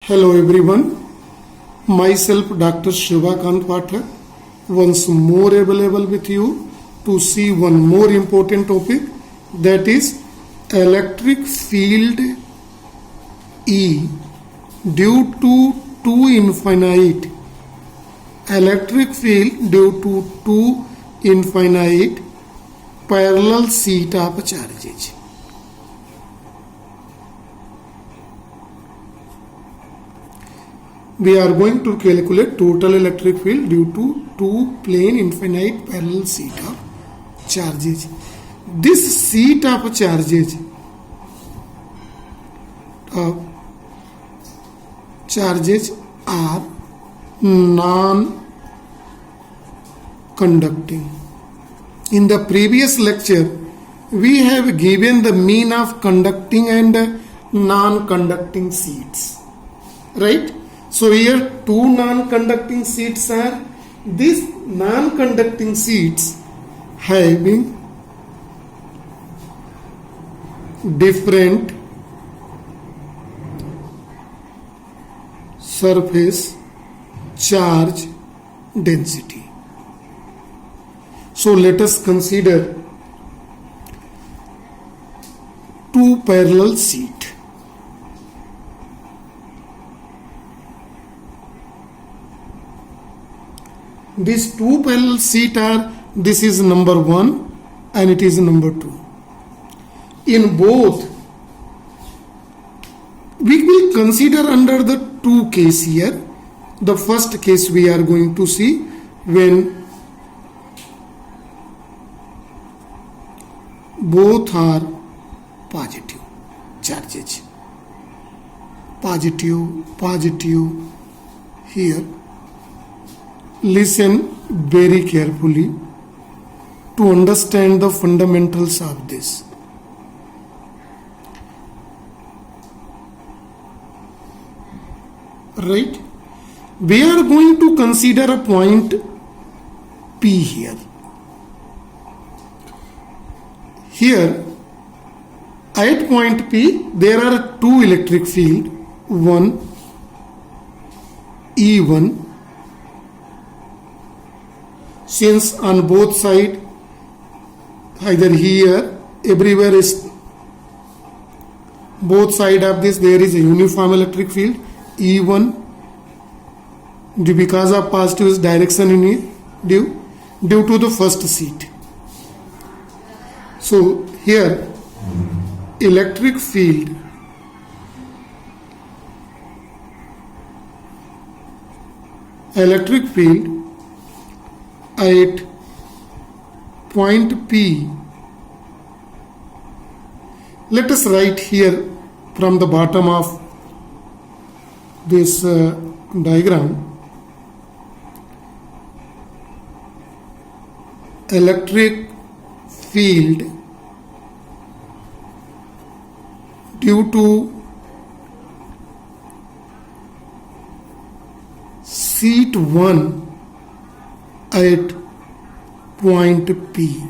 Hello everyone, myself Dr. Shivakant Pathak once more available with you to see one more important topic, that is electric field E due to 2 infinite. Electric field due to 2 infinite parallel set of charges. We are going to calculate total electric field due to 2 plane infinite parallel set of charges. This set of charges are non-conducting. In the previous lecture, we have given the mean of conducting and non-conducting sets, right? So here two non-conducting sets are. These non-conducting sets having different surface charge density. So let us consider two parallel sets. These two parallel sets are, this is number 1 and it is number 2. In both, we will consider under the two case here. The first case we are going to see when both are positive charges. Positive here. Listen very carefully to understand the fundamentals of this. Right? We are going to consider a point P here. Here, at point P, there are two electric field, one E1. Since on both sides, either here, everywhere is, both sides of this there is a uniform electric field E1 because of positive direction in it due to the first set. So here electric field at point P, let us write here from the bottom of this diagram, electric field due to set 1 at point P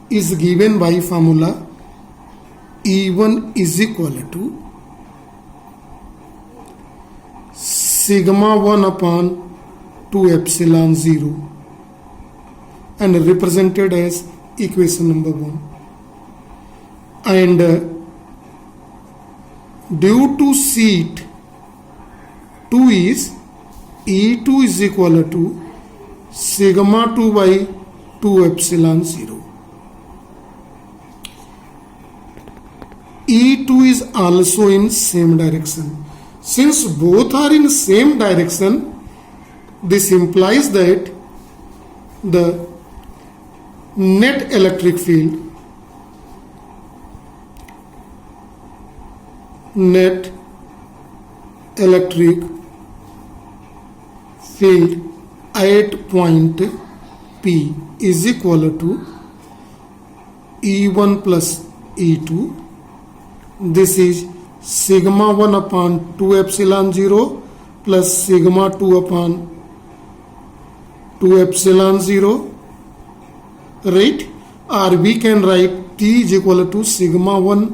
is given by formula E1 is equal to sigma 1 upon 2 epsilon 0 and represented as equation number 1. And due to set 2 is E2 is equal to sigma 2 by 2 epsilon 0. E2 is also in same direction. Since both are in same direction, this implies that the net electric field at point P is equal to E1 plus E2. This is sigma 1 upon 2 epsilon 0 plus sigma 2 upon 2 epsilon 0, right? Or we can write T is equal to sigma 1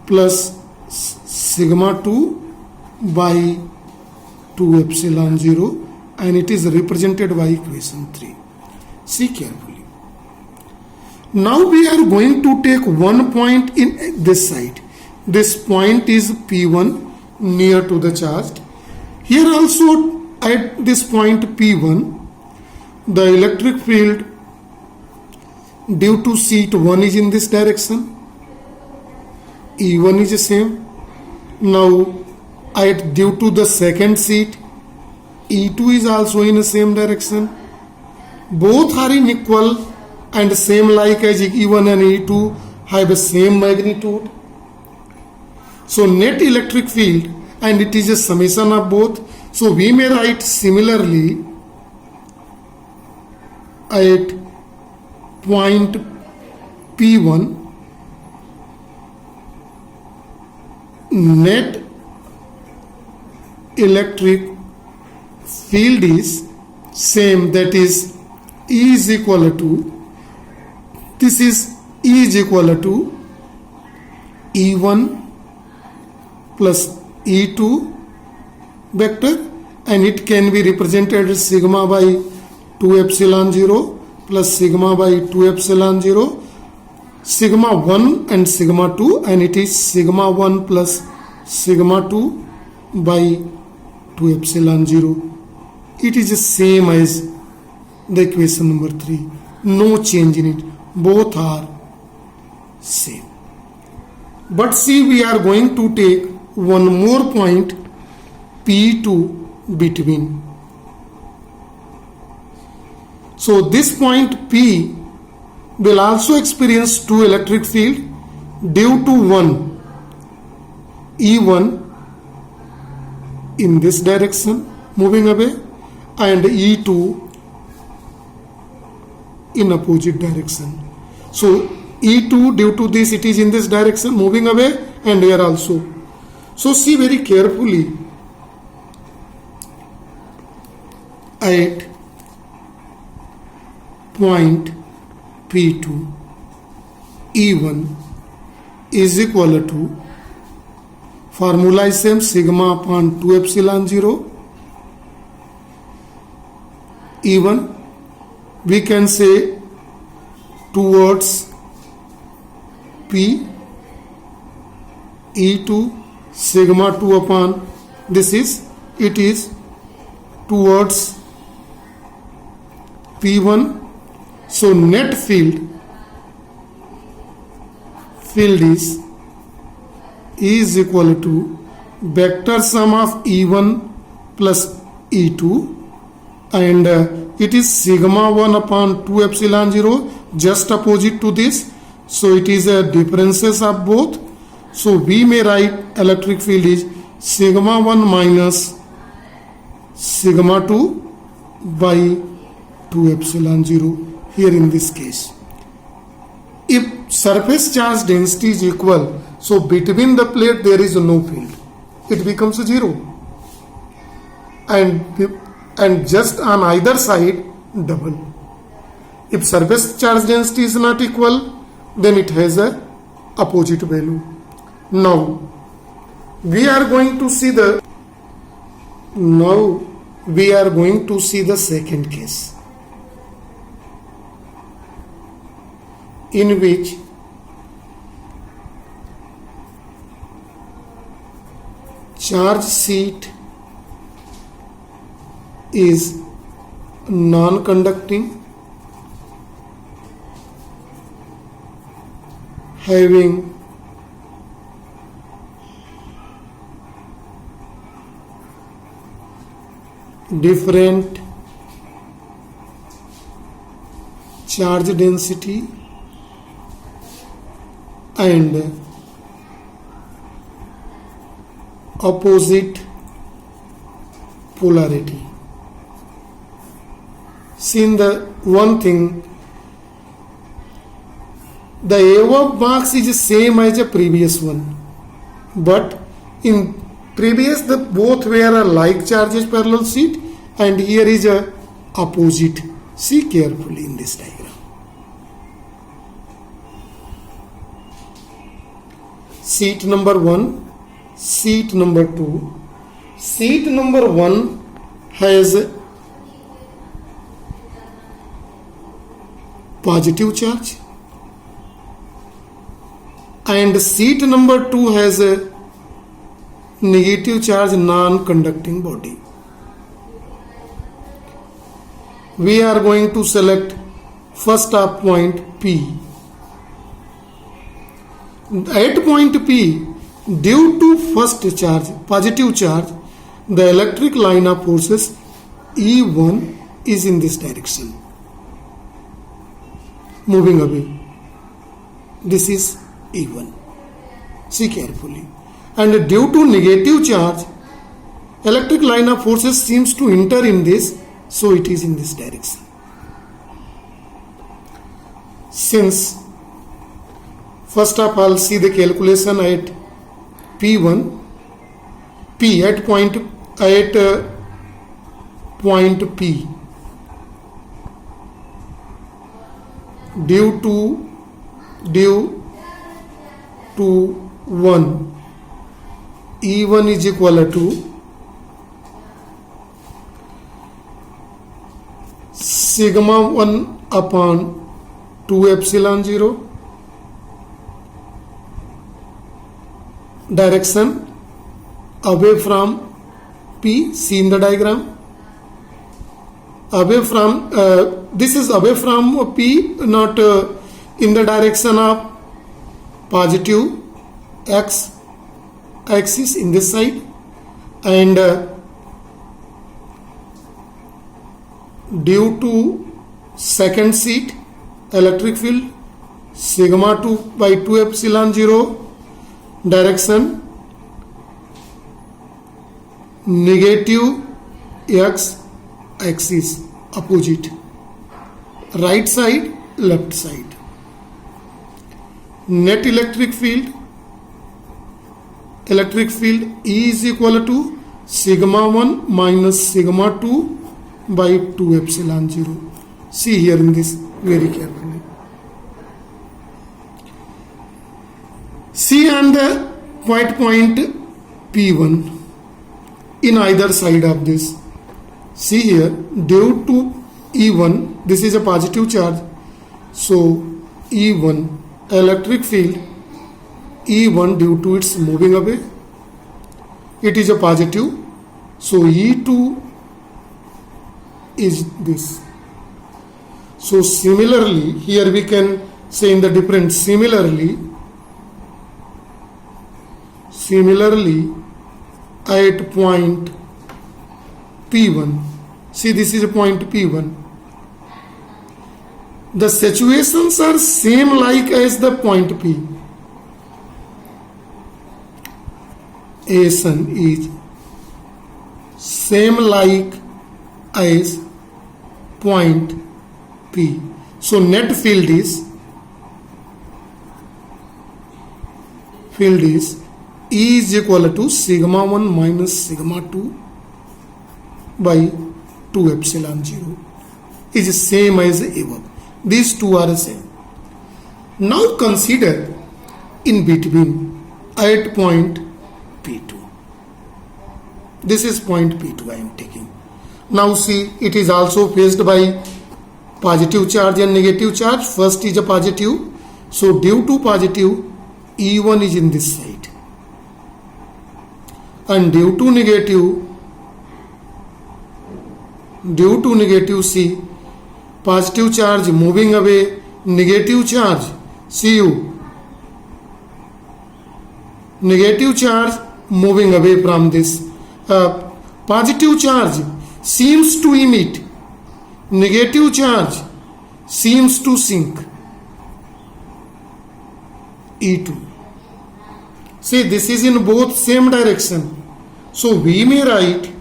plus sigma 2 by 2 epsilon 0, and it is represented by equation 3. See carefully. Now we are going to take one point in this side. This point is P1 near to the charge. Here also at this point P1, the electric field due to sheet 1 is in this direction. E1 is the same. Now due to the second sheet, E2 is also in the same direction. Both are in equal and same, like as E1 and E2 have the same magnitude. So net electric field, and it is a summation of both. So we may write similarly at point P1, net electric field is same, that is E is equal to, this is E is equal to E1 plus E2 vector, and it can be represented as sigma by 2 epsilon 0 plus sigma by 2 epsilon 0, sigma 1 and sigma 2, and it is sigma 1 plus sigma 2 by 2 epsilon 0. It is the same as the equation number 3. No change in it. Both are same. But see, we are going to take one more point P2 between. So this point P will also experience two electric field due to one E1 in this direction moving away and E2 in opposite direction. So E2, due to this, it is in this direction moving away, and here also. So see very carefully at point P2, E1 is equal to, formula is same, sigma upon 2 epsilon 0. E1 we can say towards P, E2 sigma 2 upon, this is, it is towards P1. So net field is E is equal to vector sum of E1 plus E2, and it is sigma 1 upon 2 epsilon 0, just opposite to this. So it is a differences of both. So we may write electric field is sigma 1 minus sigma 2 by 2 epsilon 0 here in this case. If surface charge density is equal, so between the plate there is no field. It becomes 0. And just on either side double. If surface charge density is not equal, then it has a opposite value. Now we are going to see the second case, in which charge sheet is non-conducting, having different charge density and opposite polarity. See, in the one thing, the above marks is same as the previous one, but in previous the both were a like charges parallel sheet, and here is a opposite. See carefully in this diagram. Sheet number 1, sheet number 2, Seat number 1 has positive charge and seat number 2 has a negative charge non-conducting body. We are going to select first up point P. At point P, due to first charge, positive charge, the electric line of forces E1 is in this direction, moving away. This is E1. See carefully. And due to negative charge, electric line of forces seems to enter in this, so it is in this direction. Since first of all, see the calculation at P1, P at point P, due to 1, E1 is equal to sigma 1 upon 2 epsilon 0. Direction away from P, see in the diagram. Away from, this is away from P, not in the direction of positive X axis in this side, and due to second seat electric field sigma 2 by 2 epsilon 0, direction negative X axis, opposite, right side, left side. Net electric field E is equal to sigma 1 minus sigma 2 by 2 epsilon 0. See here in this very carefully. See on the point P1 in either side of this. See here, due to E1, this is a positive charge, so E1 electric field E1 due to its moving away, it is a positive, so E2 is this. So similarly, here we can say in the difference, similarly at point P1, see this is a point P1, the situations are same like as the point P. Situation is same like as point P. So net field is E is equal to sigma 1 minus sigma 2 by 2 epsilon 0 is same as above. These two are the same. Now consider in between at point P2. This is point P2 I am taking. Now see, it is also faced by positive charge and negative charge. First is a positive, so due to positive E1 is in this side, and due to negative see, positive charge moving away, negative charge, see you, negative charge moving away from this, positive charge seems to emit, negative charge seems to sink, E2. See, this is in both same direction, so we may write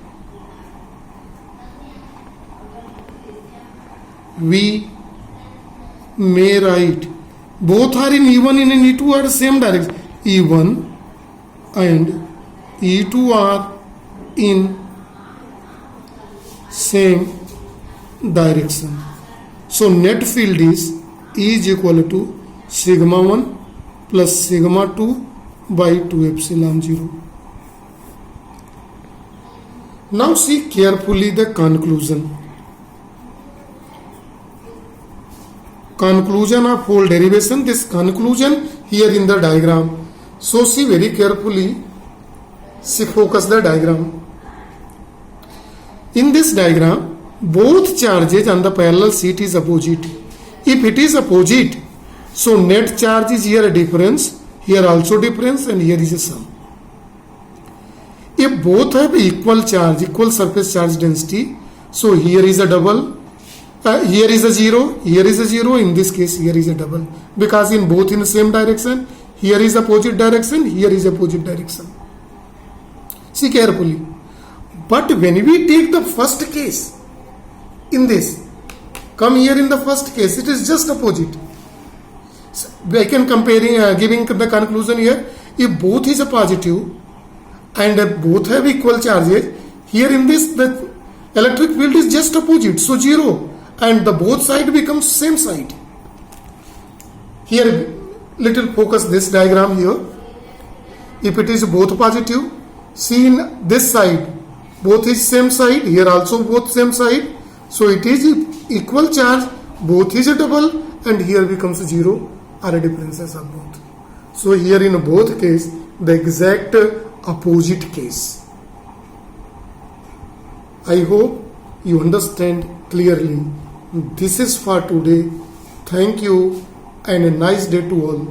both are in E1 and in E2 are the same direction. E1 and E2 are in same direction. So net field is E is equal to sigma 1 plus sigma 2 by 2 epsilon 0. Now see carefully the conclusion. Conclusion of whole derivation. This conclusion here in the diagram. So see very carefully. See, focus the diagram. In this diagram, both charges on the parallel sheet is opposite. If it is opposite, so net charge is here a difference, here also difference, and here is a sum. If both have equal charge, equal surface charge density, so here is a double, here is a zero, here is a zero, in this case here is a double, because in both in the same direction, here is opposite direction, here is opposite direction. See carefully. But when we take the first case, in this, come here in the first case, it is just opposite. So I can comparing, giving the conclusion here, if both is a positive, and both have equal charges, here in this the electric field is just opposite, so zero, and the both side becomes same side. Here little focus this diagram here. If it is both positive, see in this side both is same side, here also both same side, so it is equal charge, both is a double, and here becomes zero, are differences of both. So here in both case the exact opposite case. I hope you understand clearly. This is for today. Thank you and a nice day to all.